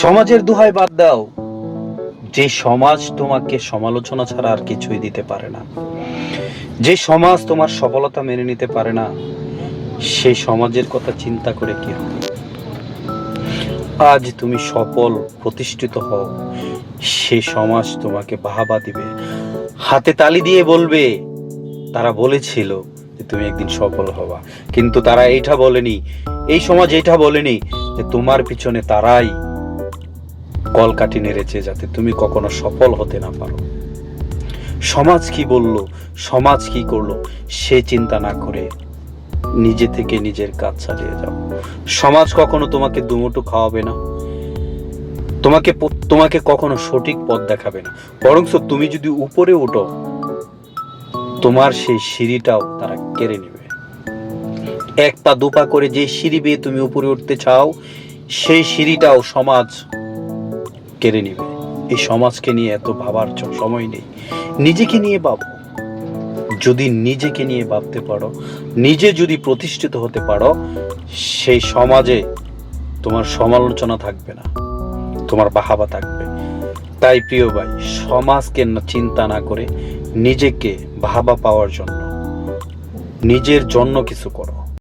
সমাজের দোহাই বাদ দাও। যে সমাজ তোমাকে সমালোচনা ছাড়া আর কিছুই দিতে পারে না, যে সমাজ তোমার সফলতা মেনে নিতে পারে না, সেই সমাজের কথা চিন্তা করে কি হবে? আজ তুমি সফল প্রতিষ্ঠিত হও, সেই সমাজ তোমাকে বাহবা দিবে, হাতে তালি দিয়ে বলবে তারা বলেছিল যে তুমি একদিন সফল হবা। কিন্তু তারা এইটা বলেনি, এই সমাজ এইটা বলেনি যে তোমার পিছনে তারাই কলকাঠি নেড়েছে যাতে তুমি কখনো সফল হতে না পারো। সমাজ কি বলল, সমাজ কি করলো, সে চিন্তা না করে নিজে থেকে নিজের কাজ চালিয়ে যাও। সমাজ কখনো তোমাকে দুমুঠো খাওয়াবে না, তোমাকে কখনো সঠিক পথ দেখাবে না। বরঞ্চ তুমি যদি উপরে উঠো, তোমার সেই সিঁড়িটাও তারা কেড়ে নেবে। এক পা দুপা করে যে সিঁড়ি বেয়ে তুমি উপরে উঠতে চাও, সেই সিঁড়িটাও সমাজ কেড়ে নিবে। এই সমাজকে নিয়ে এত ভাবার সময় নেই, নিজেকে নিয়ে ভাবো। যদি নিজেকে নিয়ে ভাবতে পারো, নিজে যদি প্রতিষ্ঠিত হতে পারো, সেই সমাজে তোমার সমালোচনা থাকবে না, তোমার বাহাবা থাকবে। তাই প্রিয় ভাই, সমাজকে চিন্তা না করে নিজেকে বাহাবা পাওয়ার জন্য নিজের জন্য কিছু করো।